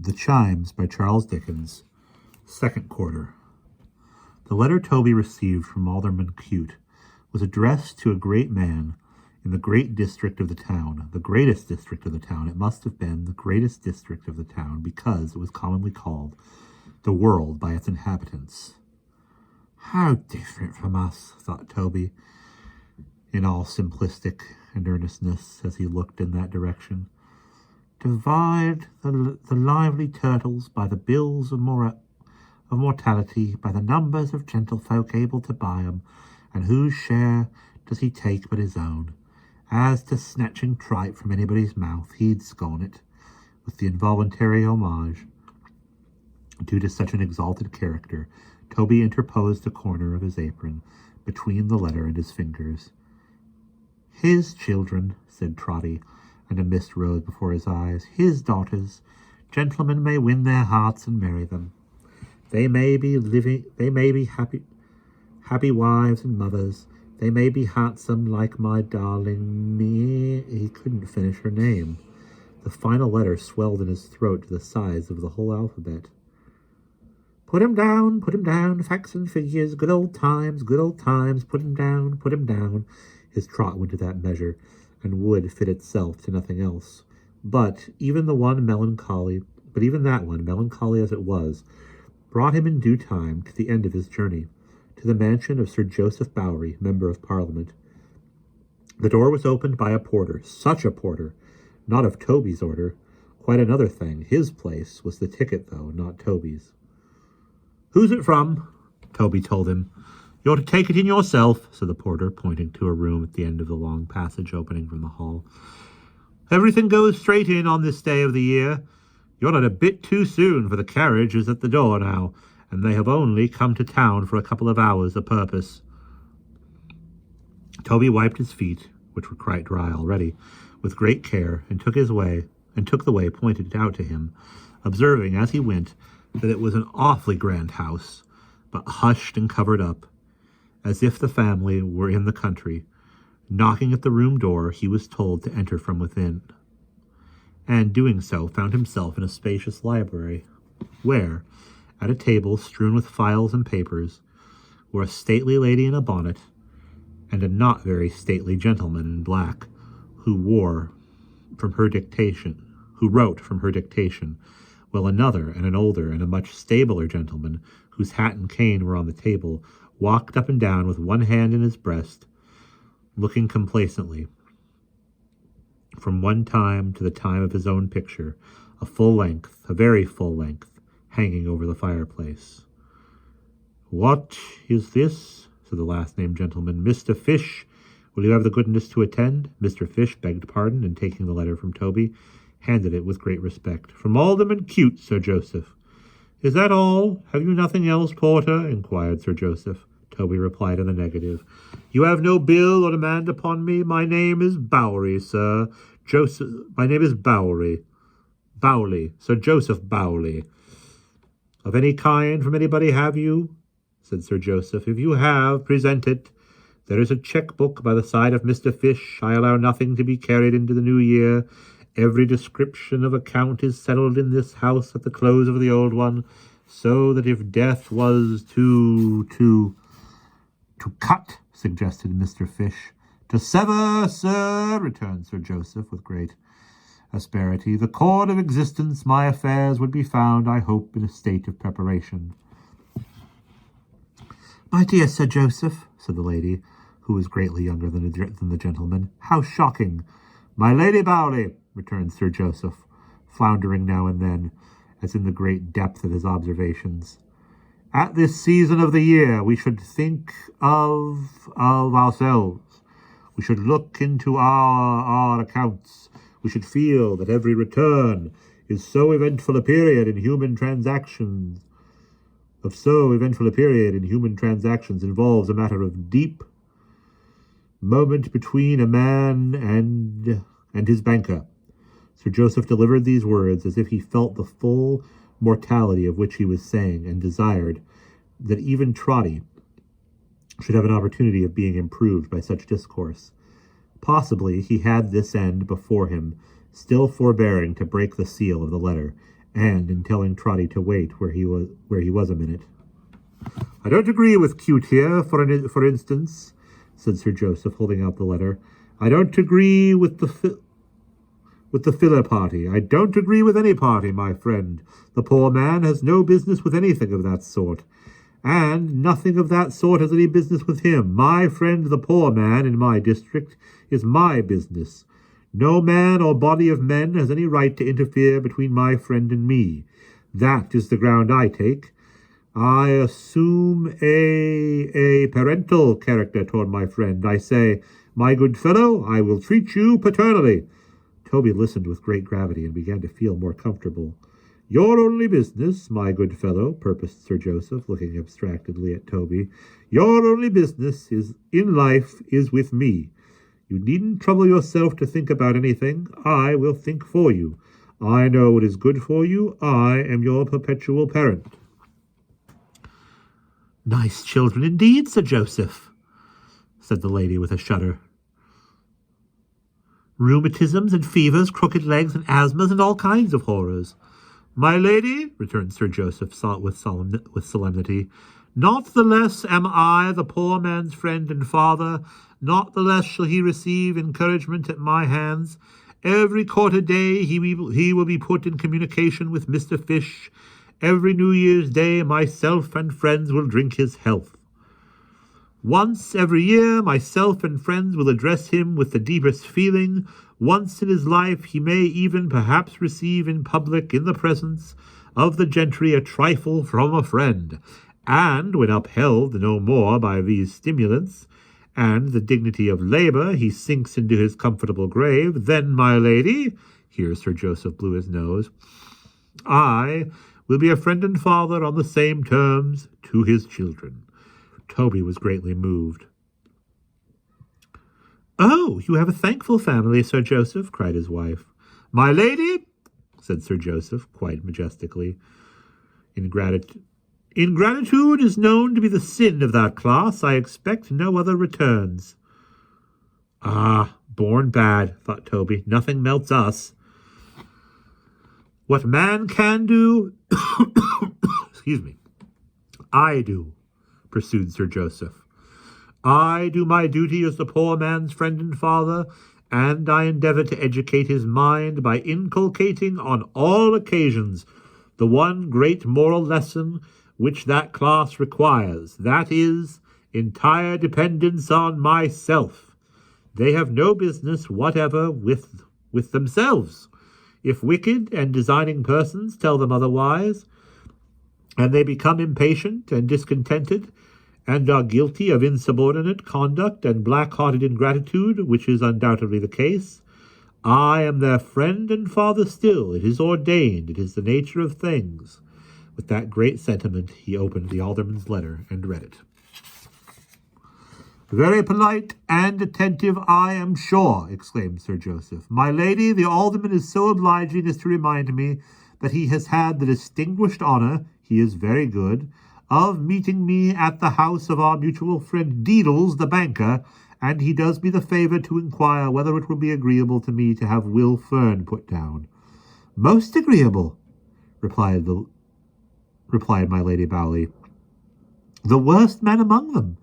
The Chimes by Charles Dickens, second quarter. The letter Toby received from Alderman Cute was addressed to a great man in the great district of the town, the greatest district of the town. It must have been the greatest district of the town because it was commonly called the world by its inhabitants. How different from us, thought Toby, in all simplistic and earnestness as he looked in that direction. Divide the lively turtles by the bills of mortality, by the numbers of gentlefolk able to buy 'em, and whose share does he take but his own? As to snatching tripe from anybody's mouth, he'd scorn it, with the involuntary homage due to such an exalted character. Toby interposed a corner of his apron between the letter and his fingers. His children, said Trotty, and a mist rose before his eyes. His daughters, gentlemen may win their hearts and marry them. They may be happy wives and mothers. They may be handsome like my darling me. He couldn't finish her name. The final letter swelled in his throat to the size of the whole alphabet. Put him down, facts and figures, good old times, put him down. His trot went to that measure, and would fit itself to nothing else. But even that one, melancholy as it was, brought him in due time to the end of his journey, to the mansion of Sir Joseph Bowery, Member of Parliament. The door was opened by a porter, such a porter, not of Toby's order, quite another thing. His place was the ticket, though, not Toby's. Who's it from? Toby told him. You're to take it in yourself, said the porter, pointing to a room at the end of the long passage opening from the hall. Everything goes straight in on this day of the year. You're not a bit too soon, for the carriage is at the door now, and they have only come to town for a couple of hours a purpose. Toby wiped his feet, which were quite dry already, with great care, and took the way pointed out to him, observing as he went that it was an awfully grand house, but hushed and covered up, as if the family were in the country. Knocking at the room door, he was told to enter from within, and doing so found himself in a spacious library, where, at a table strewn with files and papers, were a stately lady in a bonnet, and a not very stately gentleman in black, who wrote from her dictation, while another and an older and a much stabler gentleman, whose hat and cane were on the table, walked up and down with one hand in his breast, looking complacently from one time to the time of his own picture, a very full length, hanging over the fireplace. What is this? Said the last-named gentleman. Mr. Fish, will you have the goodness to attend? Mr. Fish begged pardon, and taking the letter from Toby, handed it with great respect. From Alderman Cute, Sir Joseph. Is that all? Have you nothing else, porter? Inquired Sir Joseph. Toby replied in the negative. You have no bill or demand upon me? My name is Bowery, sir. My name is Bowery. Sir Joseph Bowley. Of any kind from anybody, have you? Said Sir Joseph. If you have, present it. There is a cheque-book by the side of Mr. Fish. I allow nothing to be carried into the new year. Every description of account is settled in this house at the close of the old one, so that if death was to cut, suggested Mr. Fish. To sever, sir, returned Sir Joseph with great asperity. The cord of existence, my affairs would be found, I hope, in a state of preparation. My dear Sir Joseph, said the lady, who was greatly younger than the gentleman, how shocking! My Lady Bowley, returned Sir Joseph, floundering now and then, as in the great depth of his observations. At this season of the year, we should think of ourselves. We should look into our accounts. We should feel that every return is so eventful a period in human transactions. Involves a matter of deep moment between a man and his banker. Sir Joseph delivered these words as if he felt the full mortality of which he was saying, and desired that even Trotty should have an opportunity of being improved by such discourse. Possibly he had this end before him, still forbearing to break the seal of the letter, and in telling Trotty to wait where he was a minute. "I don't agree with Cute here, for instance," said Sir Joseph, holding out the letter. "I don't agree with the filler party. I don't agree with any party, my friend. The poor man has no business with anything of that sort, and nothing of that sort has any business with him. My friend, the poor man in my district, is my business. No man or body of men has any right to interfere between my friend and me. That is the ground I take. I assume a parental character toward my friend. I say, my good fellow, I will treat you paternally." Toby listened with great gravity and began to feel more comfortable. "Your only business, my good fellow," purposed Sir Joseph, looking abstractedly at Toby, "your only business in life is with me. You needn't trouble yourself to think about anything. I will think for you. I know what is good for you. I am your perpetual parent." "Nice children indeed, Sir Joseph," said the lady with a shudder. "Rheumatisms and fevers, crooked legs and asthmas, and all kinds of horrors." "My lady," returned Sir Joseph with solemnity, "not the less am I the poor man's friend and father, not the less shall he receive encouragement at my hands. Every quarter day he will be put in communication with Mr. Fish. Every New Year's Day myself and friends will drink his health. Once every year myself and friends will address him with the deepest feeling. Once in his life he may even perhaps receive in public, in the presence of the gentry, a trifle from a friend. And when upheld no more by these stimulants, and the dignity of labor, he sinks into his comfortable grave, then, my lady," here Sir Joseph blew his nose, "I will be a friend and father on the same terms to his children." Toby was greatly moved. "Oh, you have a thankful family, Sir Joseph," cried his wife. "My lady," said Sir Joseph, quite majestically, Ingratitude is known to be the sin of that class. I expect no other returns." "Ah, born bad," thought Toby. "Nothing melts us." "What man can do," excuse me, "I do," pursued Sir Joseph. "I do my duty as the poor man's friend and father, and I endeavor to educate his mind by inculcating on all occasions the one great moral lesson which that class requires, that is, entire dependence on myself. They have no business whatever with themselves. If wicked and designing persons tell them otherwise, and they become impatient and discontented, and are guilty of insubordinate conduct and black-hearted ingratitude, which is undoubtedly the case, I am their friend and father still. It is ordained. It is the nature of things." With that great sentiment, he opened the alderman's letter and read it. "Very polite and attentive, I am sure," exclaimed Sir Joseph. "My lady, the alderman is so obliging as to remind me that he has had the distinguished honor, he is very good, of meeting me at the house of our mutual friend Deedles, the banker, and he does me the favor to inquire whether it will be agreeable to me to have Will Fern put down." "Most agreeable," replied my Lady Bowley. "The worst man among them.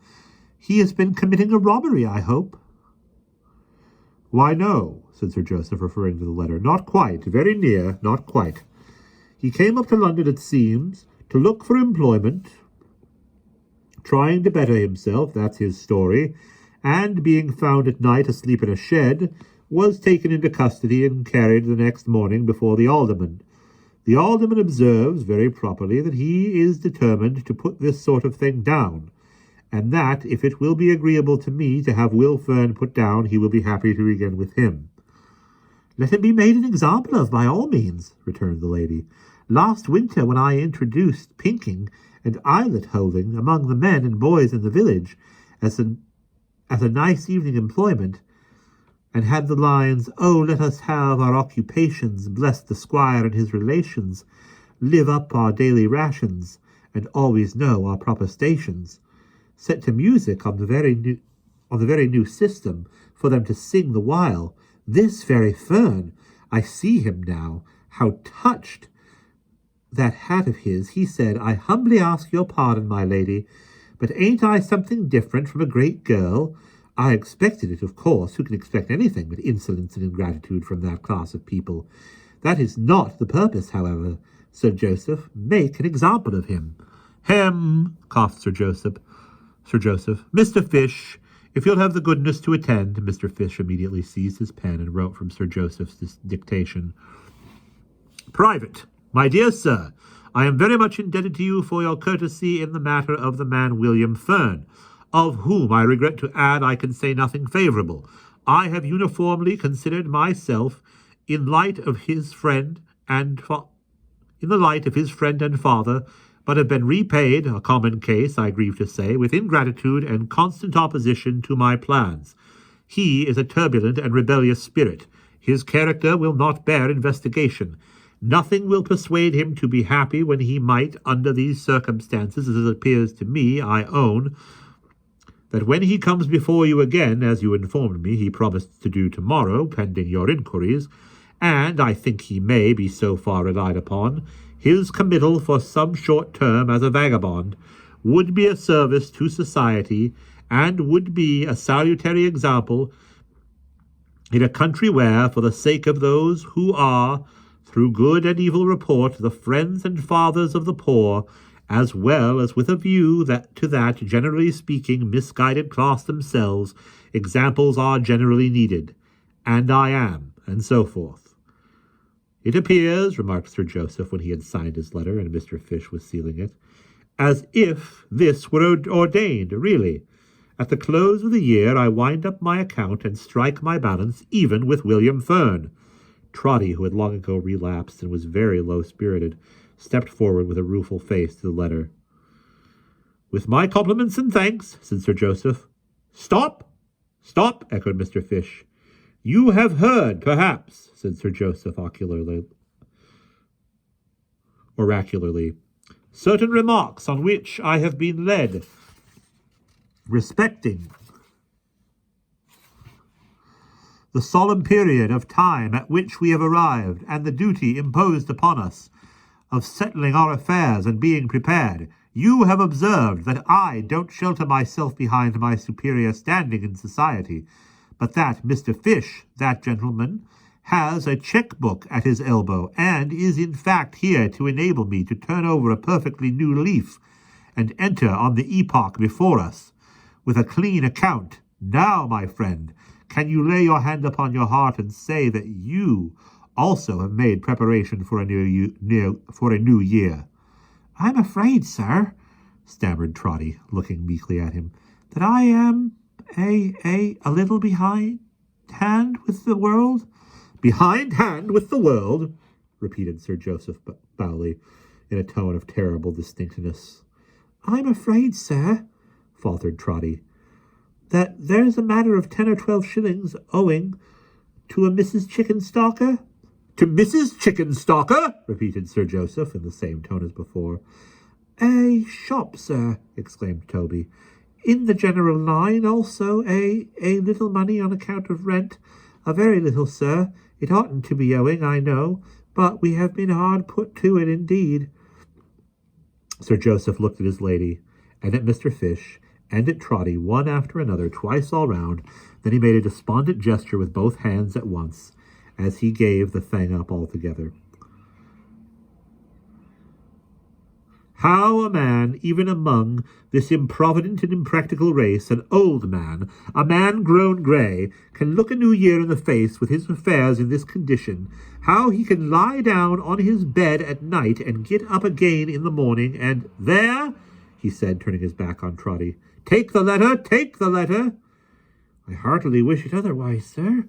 He has been committing a robbery, I hope." "Why, no," said Sir Joseph, referring to the letter. "Not quite. Very near. Not quite. He came up to London, it seems, to look for employment, trying to better himself, that's his story, and being found at night asleep in a shed, was taken into custody and carried the next morning before the alderman. The alderman observes, very properly, that he is determined to put this sort of thing down, and that, if it will be agreeable to me to have Will Fern put down, he will be happy to begin with him." "Let him be made an example of, by all means," returned the lady. "Last winter, when I introduced pinking and eyelet-holding among the men and boys in the village as a nice evening employment, and had the lines, 'Oh, let us have our occupations, bless the squire and his relations, live up our daily rations, and always know our proper stations,' set to music on the very new system for them to sing the while, this very Fern, I see him now, how touched that hat of his, he said, "I humbly ask your pardon, my lady, but ain't I something different from a great girl? I expected it, of course. Who can expect anything but insolence and ingratitude from that class of people? That is not the purpose, however. Sir Joseph, make an example of him." "Hem," coughed Sir Joseph. "Mr. Fish, if you'll have the goodness to attend." Mr. Fish immediately seized his pen and wrote from Sir Joseph's dictation. "Private. My dear sir, I am very much indebted to you for your courtesy in the matter of the man William Fern, of whom I regret to add I can say nothing favorable. I have uniformly considered myself in the light of his friend and father, but have been repaid, a common case, I grieve to say, with ingratitude and constant opposition to my plans. He is a turbulent and rebellious spirit. His character will not bear investigation. Nothing will persuade him to be happy when he might, under these circumstances, as it appears to me, I own, that when he comes before you again, as you informed me he promised to do tomorrow, pending your inquiries, and I think he may be so far relied upon, his committal for some short term as a vagabond would be a service to society, and would be a salutary example in a country where, for the sake of those who are, through good and evil report, the friends and fathers of the poor, as well as with a view to that, generally speaking, misguided class themselves, examples are generally needed. And I am, and so forth." "It appears," remarked Sir Joseph when he had signed his letter and Mr. Fish was sealing it, "as if this were ordained, really. At the close of the year I wind up my account and strike my balance even with William Fern." Trotty, who had long ago relapsed and was very low-spirited, stepped forward with a rueful face to the letter. "With my compliments and thanks," said Sir Joseph. "Stop! Stop!" echoed Mr. Fish. "You have heard, perhaps," said Sir Joseph oracularly, "certain remarks on which I have been led respecting the solemn period of time at which we have arrived, and the duty imposed upon us of settling our affairs and being prepared. You have observed that I don't shelter myself behind my superior standing in society, but that Mr. Fish, that gentleman, has a cheque-book at his elbow, and is in fact here to enable me to turn over a perfectly new leaf, and enter on the epoch before us with a clean account. Now, my friend, can you lay your hand upon your heart and say that you also have made preparation for a new year?" "I'm afraid, sir," stammered Trotty, looking meekly at him, "that I am a little behind hand with the world." "Behind hand with the world?" repeated Sir Joseph Bowley, in a tone of terrible distinctness. "I'm afraid, sir," faltered Trotty, "that there's a matter of 10 or 12 shillings owing to a Mrs. Chickenstalker." "To Mrs. Chickenstalker?" repeated Sir Joseph in the same tone as before. "A shop, sir," exclaimed Toby. "In the general line, also a little money on account of rent. A very little, sir. It oughtn't to be owing, I know, but we have been hard put to it indeed." Sir Joseph looked at his lady, and at Mr. Fish, and at Trotty, one after another, twice all round. Then he made a despondent gesture with both hands at once, as he gave the thing up altogether. "How a man, even among this improvident and impractical race, an old man, a man grown grey, can look a new year in the face with his affairs in this condition, how he can lie down on his bed at night and get up again in the morning, and there," he said, turning his back on Trotty, "take the letter, take the letter." "I heartily wish it otherwise, sir,"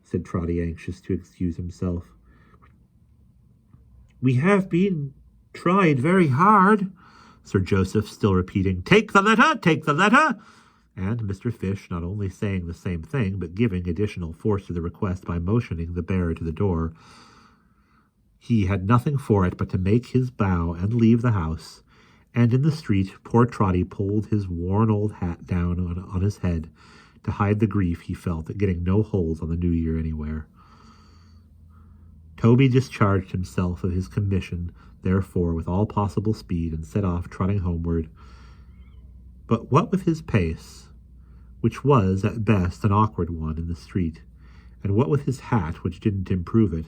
said Trotty, anxious to excuse himself. "We have been tried very hard," Sir Joseph still repeating, "Take the letter, take the letter," and Mr. Fish not only saying the same thing, but giving additional force to the request by motioning the bearer to the door. He had nothing for it but to make his bow and leave the house, and in the street poor Trotty pulled his worn old hat down on his head to hide the grief he felt at getting no hold on the new year anywhere. Toby discharged himself of his commission therefore, with all possible speed, and set off trotting homeward. But what with his pace, which was at best an awkward one in the street, and what with his hat, which didn't improve it,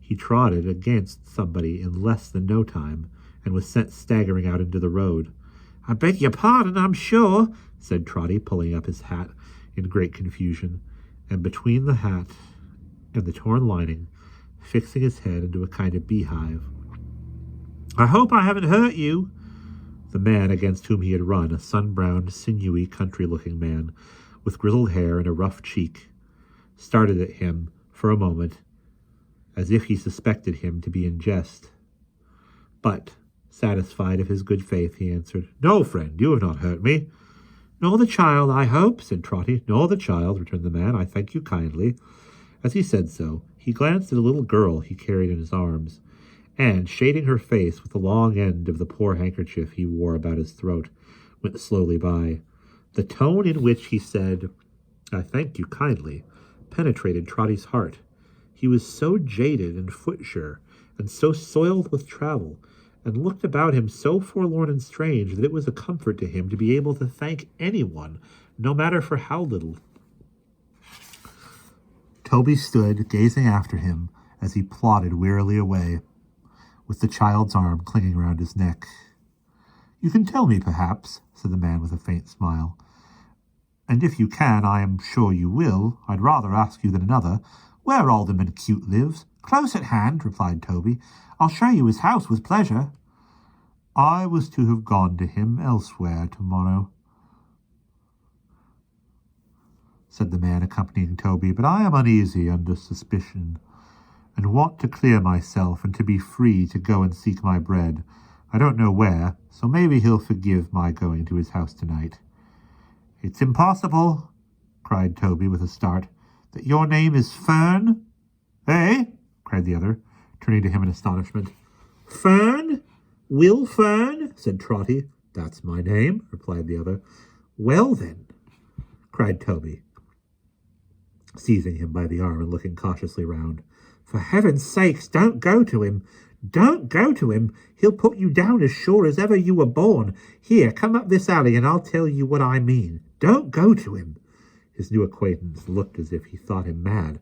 he trotted against somebody in less than no time, and was sent staggering out into the road. "I beg your pardon, I'm sure," said Trotty, pulling up his hat in great confusion, and between the hat and the torn lining, fixing his head into a kind of beehive. "I hope I haven't hurt you." The man against whom he had run, a sun-browned, sinewy, country-looking man, with grizzled hair and a rough cheek, started at him for a moment, as if he suspected him to be in jest. But, satisfied of his good faith, he answered, "No, friend, you have not hurt me." "Nor the child, I hope," said Trotty. "Nor the child," returned the man. "I thank you kindly." As he said so, he glanced at a little girl he carried in his arms, and, shading her face with the long end of the poor handkerchief he wore about his throat, went slowly by. The tone in which he said, "I thank you kindly," penetrated Trotty's heart. He was so jaded and footsure, and so soiled with travel, and looked about him so forlorn and strange, that it was a comfort to him to be able to thank anyone, no matter for how little. Toby stood gazing after him as he plodded wearily away, with the child's arm clinging round his neck. "You can tell me, perhaps," said the man with a faint smile, "and if you can, I am sure you will, I'd rather ask you than another, where Alderman Cute lives." "Close at hand," replied Toby. "I'll show you his house with pleasure." "I was to have gone to him elsewhere tomorrow," said the man accompanying Toby, "but I am uneasy under suspicion, and want to clear myself and to be free to go and seek my bread. I don't know where, so maybe he'll forgive my going to his house tonight." "It's impossible," cried Toby with a start, "that your name is Fern?" "Eh?" cried the other, turning to him in astonishment. "Fern? Will Fern?" said Trotty. "That's my name," replied the other. "Well, then," cried Toby, seizing him by the arm and looking cautiously round, "for heaven's sakes, don't go to him. Don't go to him. He'll put you down as sure as ever you were born. Here, come up this alley, and I'll tell you what I mean. Don't go to him." His new acquaintance looked as if he thought him mad,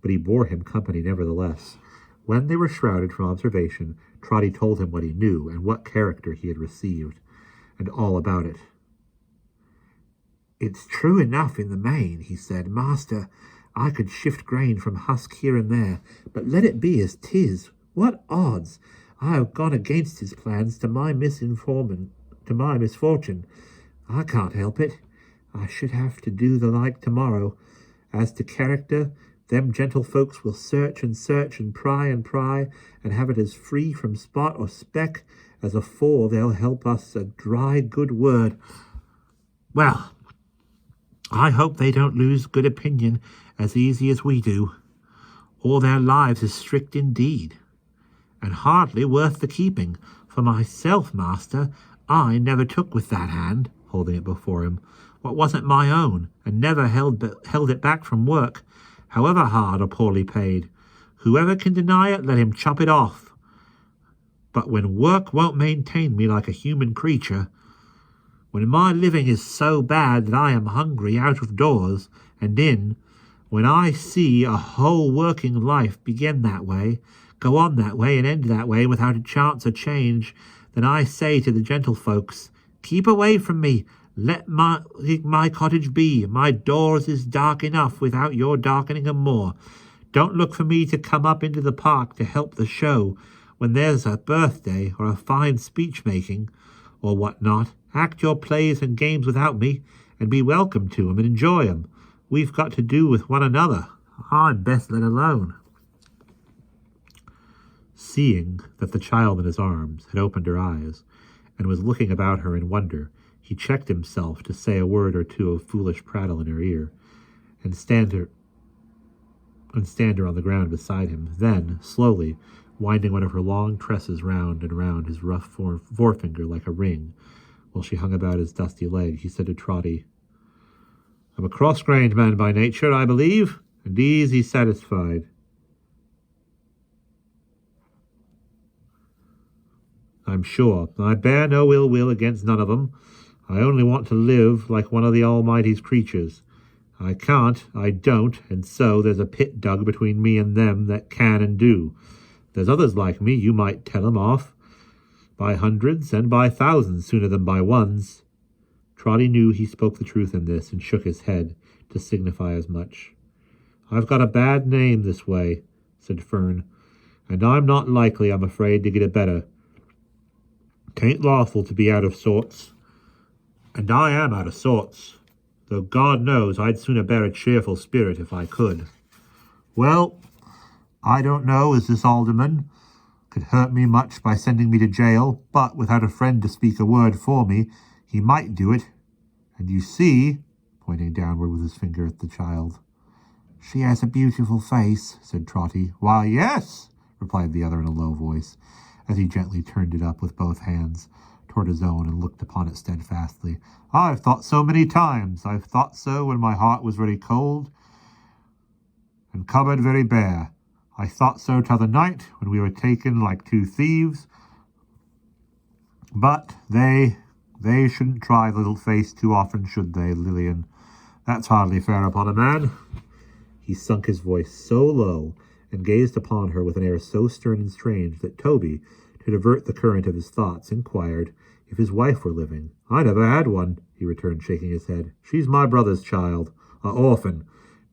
but he bore him company nevertheless. When they were shrouded from observation, Trotty told him what he knew, and what character he had received, and all about it. "It's true enough in the main," he said. "Master, I could shift grain from husk here and there, but let it be as 'tis. What odds? I have gone against his plans to my misfortune. I can't help it. I should have to do the like tomorrow. As to character, them gentlefolks will search and pry, and have it as free from spot or speck as afore they'll help us a dry good word. Well, I hope they don't lose good opinion as easy as we do, or their lives is strict indeed, and hardly worth the keeping. For myself, master, I never took with that hand," holding it before him, "what wasn't my own, and never held it back from work, however hard or poorly paid. Whoever can deny it, let him chop it off. But when work won't maintain me like a human creature, when my living is so bad that I am hungry out of doors and in, when I see a whole working life begin that way, go on that way, and end that way without a chance of change, then I say to the gentlefolks, keep away from me, let my cottage be, my doors is dark enough without your darkening 'em more. Don't look for me to come up into the park to help the show when there's a birthday or a fine speech-making, or what not. Act your plays and games without me, and be welcome to 'em and enjoy 'em. We've got to do with one another. I'm best let alone." Seeing that the child in his arms had opened her eyes, and was looking about her in wonder, he checked himself to say a word or two of foolish prattle in her ear, and stand her on the ground beside him. Then, slowly, winding one of her long tresses round and round his rough forefinger like a ring, while she hung about his dusty leg, he said to Trotty, "I'm a cross-grained man by nature, I believe, and easy satisfied. I'm sure. I bear no ill will against none of 'em. I only want to live like one of the Almighty's creatures. I can't, I don't, and so there's a pit dug between me and them that can and do. There's others like me, you might tell 'em off by hundreds and by thousands sooner than by ones. Trotty knew he spoke the truth in this, and shook his head to signify as much. I've got a bad name this way, said Fern, and I'm not likely, I'm afraid, to get a better. 'Tain't lawful to be out of sorts, and I am out of sorts, though God knows I'd sooner bear a cheerful spirit if I could. Well, I don't know as this alderman could hurt me much by sending me to jail, but without a friend to speak a word for me, he might do it. And you see, pointing downward with his finger at the child. She has a beautiful face, said Trotty. Why, yes, replied the other in a low voice, as he gently turned it up with both hands toward his own and looked upon it steadfastly. I've thought so many times. I've thought so when my heart was very cold and cupboard very bare. I thought so t'other night when we were taken like two thieves. But they shouldn't try the little face too often, should they, Lillian? That's hardly fair upon a man. He sunk his voice so low and gazed upon her with an air so stern and strange that Toby, to divert the current of his thoughts, inquired if his wife were living. I never had one, he returned, shaking his head. She's my brother's child, a orphan,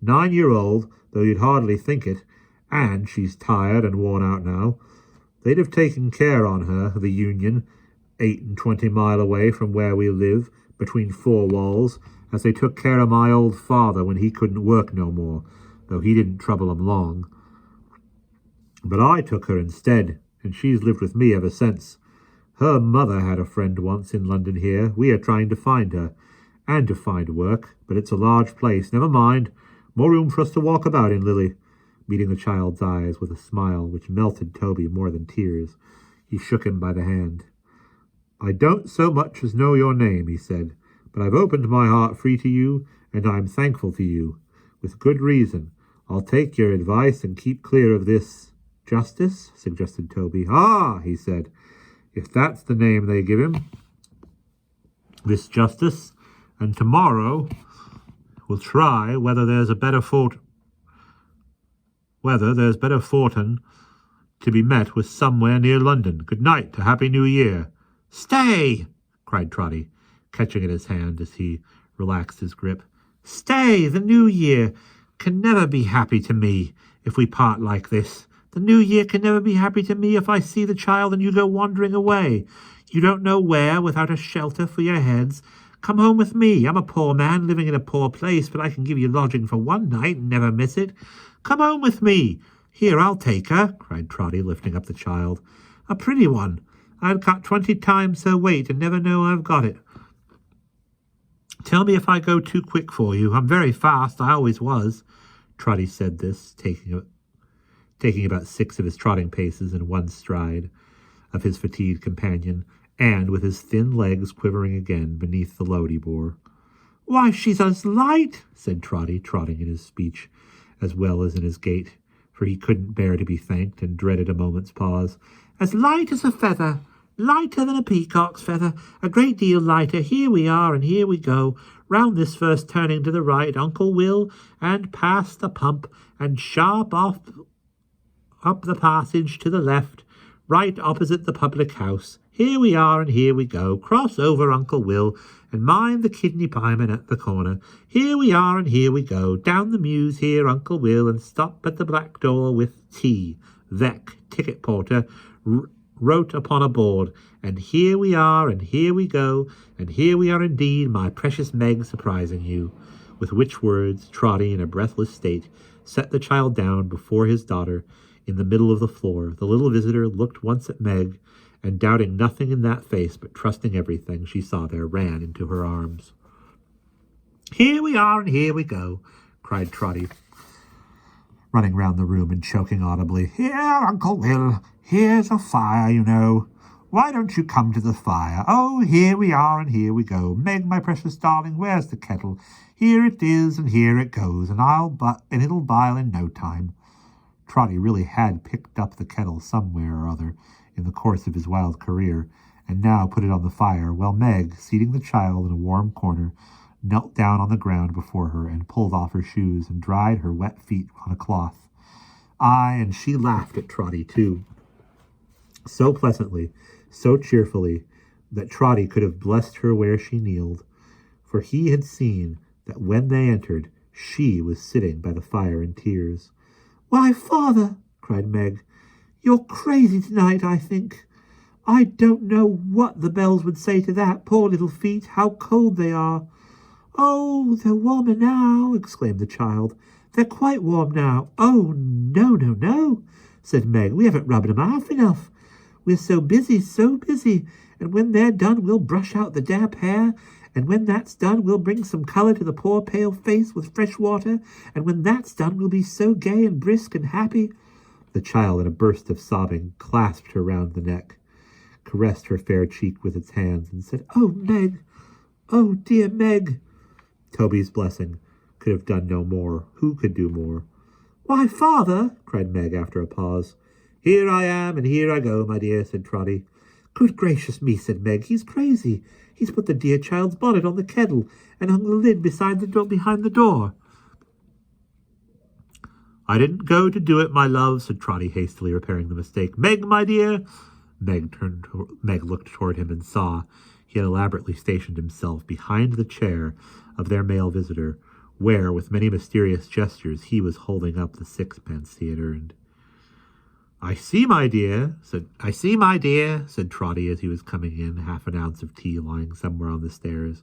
9-year-old, though you'd hardly think it, and she's tired and worn out now. They'd have taken care on her, the Union, 28 mile away from where we live, between four walls, as they took care of my old father when he couldn't work no more, though he didn't trouble 'em long. But I took her instead, and she's lived with me ever since. Her mother had a friend once in London here. We are trying to find her, and to find work, but it's a large place. Never mind, more room for us to walk about in, Lily. Meeting the child's eyes with a smile which melted Toby more than tears, he shook him by the hand. I don't so much as know your name, he said, but I've opened my heart free to you, and I'm thankful to you, with good reason. I'll take your advice and keep clear of this. Justice? Suggested Toby. Ah, he said, if that's the name they give him. This Justice, and tomorrow we'll try whether there's better fortune to be met with somewhere near London. Good night, a happy new year. Stay! Cried Trotty, catching at his hand as he relaxed his grip. Stay! The new year can never be happy to me if we part like this. The new year can never be happy to me if I see the child and you go wandering away. You don't know where, without a shelter for your heads. Come home with me. I'm a poor man living in a poor place, but I can give you lodging for one night and never miss it. Come home with me. Here, I'll take her, cried Trotty, lifting up the child. A pretty one. I'd cut 20 times her weight and never know I've got it. Tell me if I go too quick for you. I'm very fast. I always was. Trotty said this, taking about 6 of his trotting paces in one stride of his fatigued companion, and with his thin legs quivering again beneath the load he bore. Why, she's as light, said Trotty, trotting in his speech as well as in his gait, for he couldn't bear to be thanked and dreaded a moment's pause. As light as a feather, lighter than a peacock's feather, a great deal lighter. Here we are, and here we go. Round this first turning to the right, Uncle Will, and past the pump, and sharp off up the passage to the left, right opposite the public house. Here we are, and here we go. Cross over, Uncle Will, and mind the kidney pieman at the corner. Here we are, and here we go. Down the mews here, Uncle Will, and stop at the black door with T. Vec, ticket porter, wrote upon a board. And here we are, and here we go, and here we are indeed, my precious Meg, surprising you. With which words, Trotty, in a breathless state, set the child down before his daughter, in the middle of the floor. The little visitor looked once at Meg, and doubting nothing in that face, but trusting everything she saw there, ran into her arms. Here we are, and here we go, cried Trotty, running round the room and choking audibly. Here, Uncle Will, here's a fire, you know. Why don't you come to the fire? Oh, here we are, and here we go. Meg, my precious darling, where's the kettle? Here it is, and here it goes, and it'll boil in no time. Trotty really had picked up the kettle somewhere or other in the course of his wild career, and now put it on the fire, while Meg, seating the child in a warm corner, knelt down on the ground before her and pulled off her shoes and dried her wet feet on a cloth. Ay, and she laughed at Trotty, too, so pleasantly, so cheerfully, that Trotty could have blessed her where she kneeled, for he had seen that when they entered, she was sitting by the fire in tears. "Why, father," cried Meg, "you're crazy tonight, I think. I don't know what the bells would say to that. Poor little feet, how cold they are." "Oh, they're warmer now," exclaimed the child. "They're quite warm now." "Oh, no, no, no," said Meg. "We haven't rubbed 'em off enough. We're so busy, and when they're done we'll brush out the damp hair, and when that's done we'll bring some colour to the poor pale face with fresh water, and when that's done we'll be so gay and brisk and happy." The child, in a burst of sobbing, clasped her round the neck, caressed her fair cheek with its hands, and said, "Oh, Meg! Oh, dear Meg!" Toby's blessing could have done no more. Who could do more? "Why, father!" cried Meg after a pause. "Here I am, and here I go, my dear," said Trotty. "Good gracious me," said Meg, "he's crazy. He's put the dear child's bonnet on the kettle, and hung the lid behind the door." "I didn't go to do it, my love," said Trotty, hastily repairing the mistake. "Meg, my dear." Meg looked toward him and saw he had elaborately stationed himself behind the chair of their male visitor, where, with many mysterious gestures, he was holding up the sixpence he had earned. I see, my dear," said Trotty as he was coming in, half an ounce of tea lying somewhere on the stairs.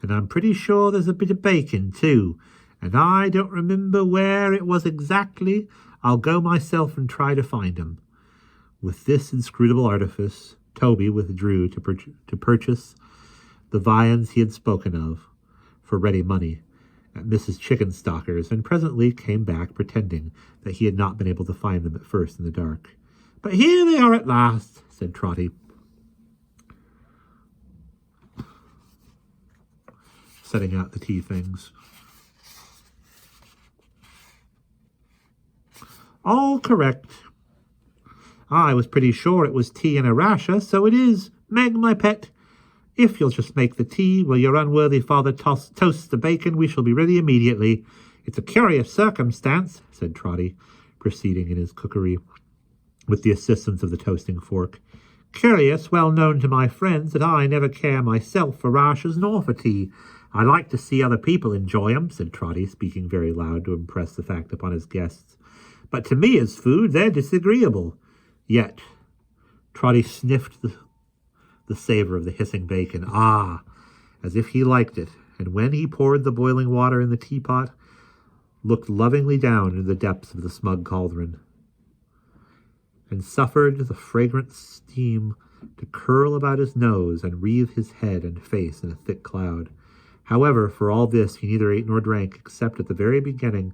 "And I'm pretty sure there's a bit of bacon, too, and I don't remember where it was exactly. I'll go myself and try to find 'em." With this inscrutable artifice, Toby withdrew to purchase the viands he had spoken of for ready money at Mrs. Chickenstalker's, and presently came back pretending that he had not been able to find them at first in the dark. "But here they are at last," said Trotty, setting out the tea things. "All correct. I was pretty sure it was tea and a rasher, so it is. Meg, my pet, if you'll just make the tea while your unworthy father toasts the bacon, we shall be ready immediately. It's a curious circumstance," said Trotty, proceeding in his cookery with the assistance of the toasting fork. "Curious, well known to my friends, that I never care myself for rashers nor for tea. I like to see other people enjoy 'em," said Trotty, speaking very loud to impress the fact upon his guests. "But to me as food they're disagreeable." Yet Trotty sniffed the savour of the hissing bacon, as if he liked it, and when he poured the boiling water in the teapot, looked lovingly down into the depths of the smug cauldron, and suffered the fragrant steam to curl about his nose and wreathe his head and face in a thick cloud. However, for all this, he neither ate nor drank, except at the very beginning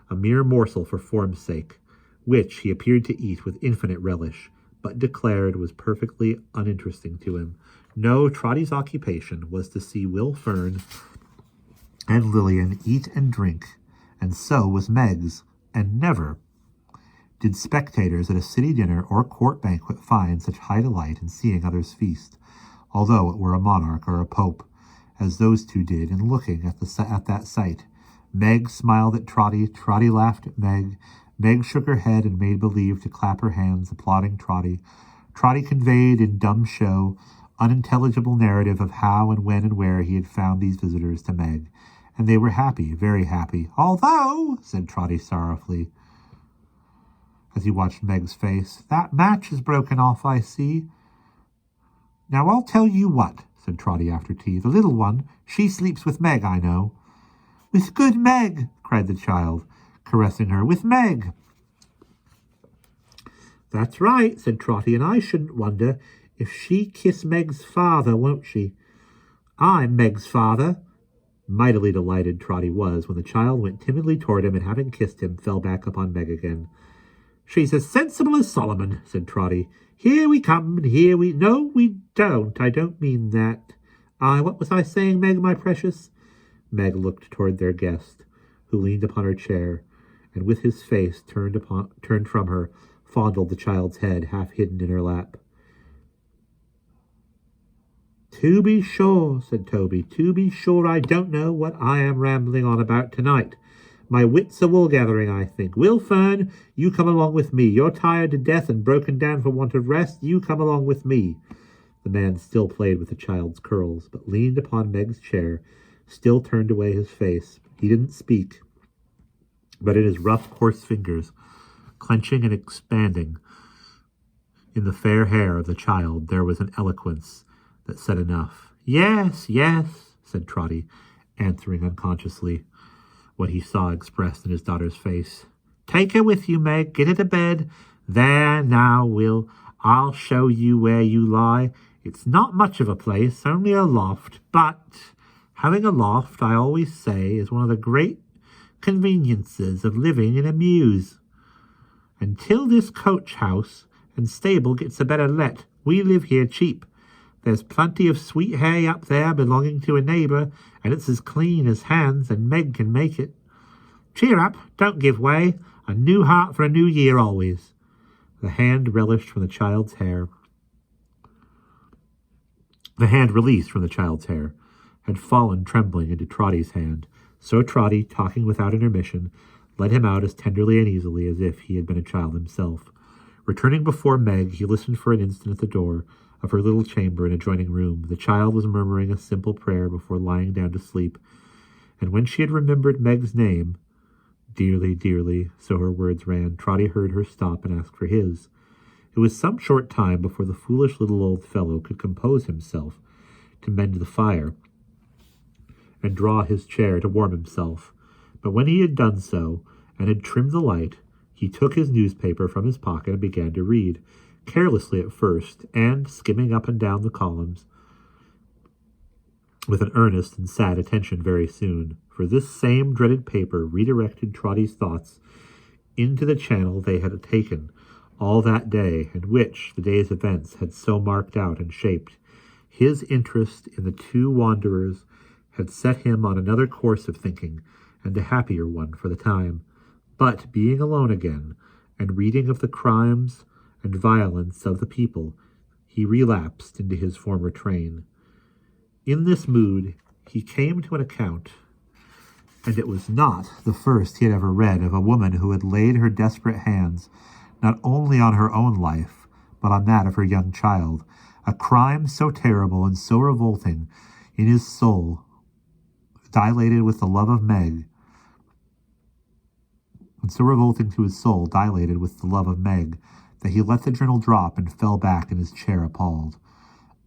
a mere morsel for form's sake, which he appeared to eat with infinite relish, but declared was perfectly uninteresting to him. No, Trotty's occupation was to see Will Fern and Lillian eat and drink, and so was Meg's, and never did spectators at a city dinner or court banquet find such high delight in seeing others feast, although it were a monarch or a pope, as those two did in looking at that sight. Meg smiled at Trotty, Trotty laughed at Meg, Meg shook her head and made believe to clap her hands, applauding Trotty. Trotty conveyed in dumb show unintelligible narrative of how and when and where he had found these visitors to Meg, and they were happy, very happy. "Although," said Trotty sorrowfully, as he watched Meg's face, "that match is broken off, I see." "Now I'll tell you what," said Trotty after tea, "the little one, she sleeps with Meg, I know." "With good Meg," cried the child, caressing her, "with Meg." "That's right," said Trotty, "and I shouldn't wonder if she kiss Meg's father, won't she? I'm Meg's father." Mightily delighted Trotty was when the child went timidly toward him and, having kissed him, fell back upon Meg again. "She's as sensible as Solomon," said Trotty. "Here we come, and here we—" "No, we don't. I don't mean that. What was I saying, Meg, my precious?" Meg looked toward their guest, who leaned upon her chair, and with his face turned from her, fondled the child's head, half hidden in her lap. "To be sure," said Toby, "to be sure I don't know what I am rambling on about tonight. My wits are wool-gathering, I think. Will Fern, you come along with me. You're tired to death and broken down for want of rest. You come along with me." The man still played with the child's curls, but leaned upon Meg's chair, still turned away his face. He didn't speak, but in his rough, coarse fingers, clenching and expanding in the fair hair of the child, there was an eloquence that said enough. "Yes, yes," said Trotty, answering unconsciously what he saw expressed in his daughter's face. "Take her with you, Meg. Get her to bed. There now, Will. I'll show you where you lie. It's not much of a place, only a loft, but having a loft, I always say, is one of the great conveniences of living in a mews. Until this coach house and stable gets a better let, we live here cheap. There's plenty of sweet hay up there belonging to a neighbour, and it's as clean as hands, and Meg can make it. Cheer up, don't give way. A new heart for a new year always." The hand relished from the child's hair. The hand released from the child's hair had fallen trembling into Trotty's hand. So Trotty, talking without intermission, led him out as tenderly and easily as if he had been a child himself. Returning before Meg, he listened for an instant at the door of her little chamber in adjoining room. The child was murmuring a simple prayer before lying down to sleep, and when she had remembered Meg's name, "Dearly, dearly," so her words ran, Trotty heard her stop and ask for his. It was some short time before the foolish little old fellow could compose himself to mend the fire and draw his chair to warm himself. But when he had done so, and had trimmed the light, he took his newspaper from his pocket and began to read, carelessly at first, and skimming up and down the columns with an earnest and sad attention very soon, for this same dreaded paper redirected Trotty's thoughts into the channel they had taken all that day, and which the day's events had so marked out and shaped. His interest in the two wanderers had set him on another course of thinking, and a happier one for the time. But being alone again, and reading of the crimes and violence of the people, he relapsed into his former train. In this mood he came to an account, and it was not the first he had ever read, of a woman who had laid her desperate hands not only on her own life, but on that of her young child, a crime so terrible and so revolting in his soul, dilated with the love of Meg, and so revolting to his soul, dilated with the love of Meg, that he let the journal drop and fell back in his chair appalled.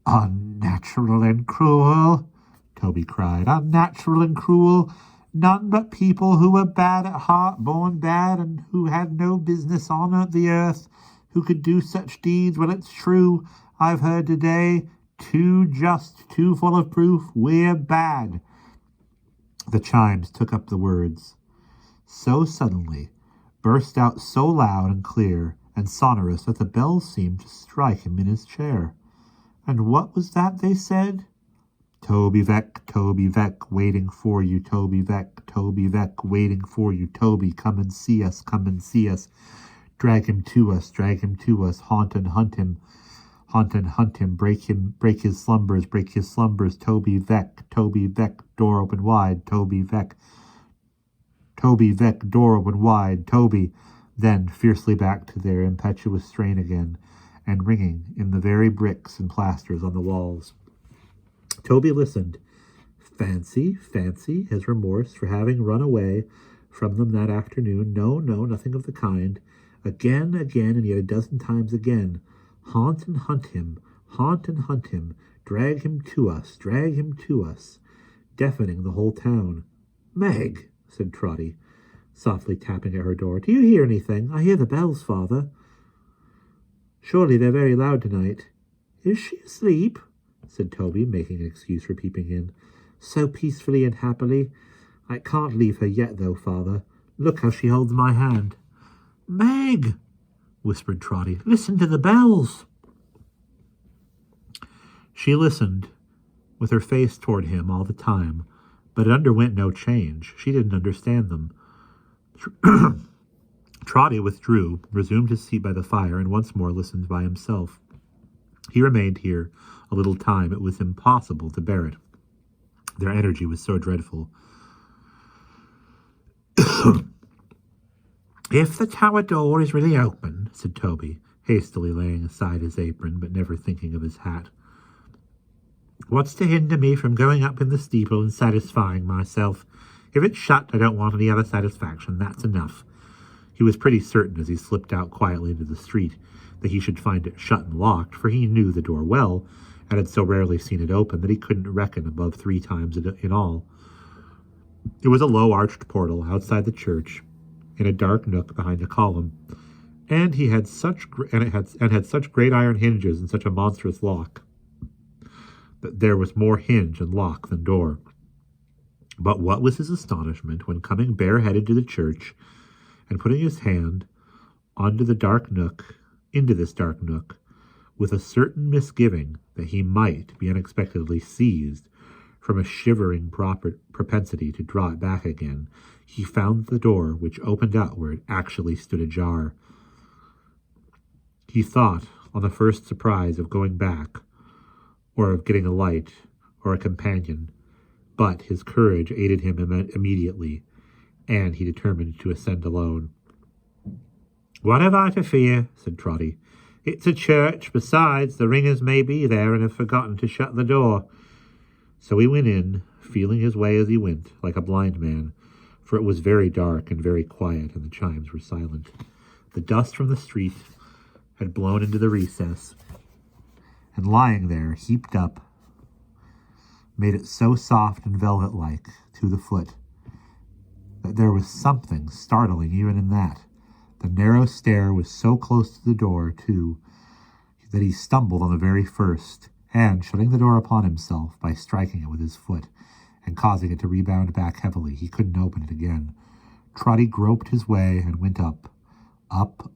"Unnatural and cruel," Toby cried. "Unnatural and cruel. None but people who were bad at heart, born bad, and who had no business on the earth, who could do such deeds. Well, it's true, I've heard today, too just, too full of proof, we're bad." The chimes took up the words so suddenly, burst out so loud and clear and sonorous that the bells seemed to strike him in his chair. And what was that they said? Toby Veck, waiting for you, Toby Veck, waiting for you, Toby, come and see us, come and see us. Drag him to us, haunt and hunt him, break his slumbers, Toby Veck, door open wide, Toby Veck, door open wide, Toby. Then fiercely back to their impetuous strain again, and ringing in the very bricks and plasters on the walls. Toby listened. Fancy, his remorse for having run away from them that afternoon. No, nothing of the kind. Again, and yet a dozen times again. Haunt and hunt him, drag him to us, deafening the whole town. "Meg," said Trotty, softly tapping at her door, "do you hear anything? I hear the bells, father. Surely they're very loud tonight." "Is she asleep?" said Toby, making an excuse for peeping in. "So peacefully and happily. I can't leave her yet, though, father. Look how she holds my hand." "Meg," whispered Trotty, "listen to the bells." She listened, with her face toward him all the time, but it underwent no change. She didn't understand them. Trotty withdrew, resumed his seat by the fire, and once more listened by himself. He remained here a little time. It was impossible to bear it. Their energy was so dreadful. "If the tower door is really open," said Toby, hastily laying aside his apron, but never thinking of his hat, "what's to hinder me from going up in the steeple and satisfying myself? If it's shut, I don't want any other satisfaction. That's enough." He was pretty certain, as he slipped out quietly into the street, that he should find it shut and locked, for he knew the door well, and had so rarely seen it open that he couldn't reckon above 3 times in all. It was a low arched portal outside the church, in a dark nook behind a column, and it had such great iron hinges and such a monstrous lock that there was more hinge and lock than door. But what was his astonishment when, coming bareheaded to the church and putting his hand into this dark nook, with a certain misgiving that he might be unexpectedly seized from a shivering propensity to draw it back again, he found the door, which opened out where it actually stood ajar. He thought, on the first surprise, of going back, or of getting a light, or a companion, but his courage aided him immediately, and he determined to ascend alone. "What have I to fear?" said Trotty. "It's a church. Besides, the ringers may be there and have forgotten to shut the door." So he went in, feeling his way as he went, like a blind man, for it was very dark and very quiet, and the chimes were silent. The dust from the street had blown into the recess, and lying there, heaped up, made it so soft and velvet-like to the foot that there was something startling even in that. The narrow stair was so close to the door, too, that he stumbled on the very first, and, shutting the door upon himself by striking it with his foot and causing it to rebound back heavily, he couldn't open it again. Trotty groped his way and went up, up,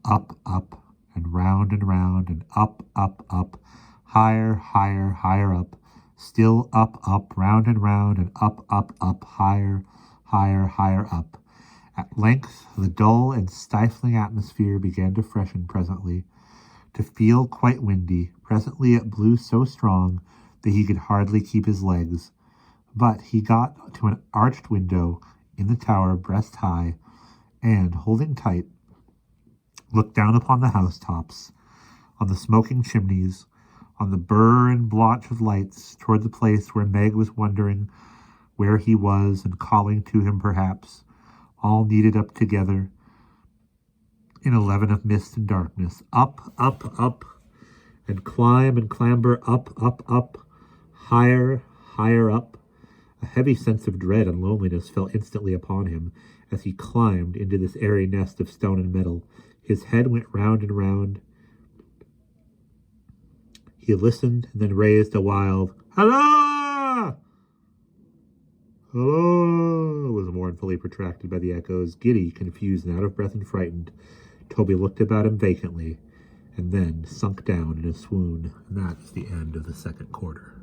and round, and up, higher, higher up, still up, round, and up, higher, higher up. At length the dull and stifling atmosphere began to freshen presently, to feel quite windy. Presently it blew so strong that he could hardly keep his legs. But he got to an arched window in the tower breast high, and, holding tight, looked down upon the housetops, on the smoking chimneys, on the burr and blotch of lights, toward the place where Meg was wondering where he was and calling to him perhaps, all kneaded up together in a leaven of mist and darkness. Up, and climb and clamber up, higher, higher up. A heavy sense of dread and loneliness fell instantly upon him as he climbed into this airy nest of stone and metal. His head went round and round. He listened and then raised a wild "Hello!" "Hello!" was mournfully protracted by the echoes. Giddy, confused, and out of breath and frightened, Toby looked about him vacantly, and then sunk down in a swoon. And that's the end of the second quarter.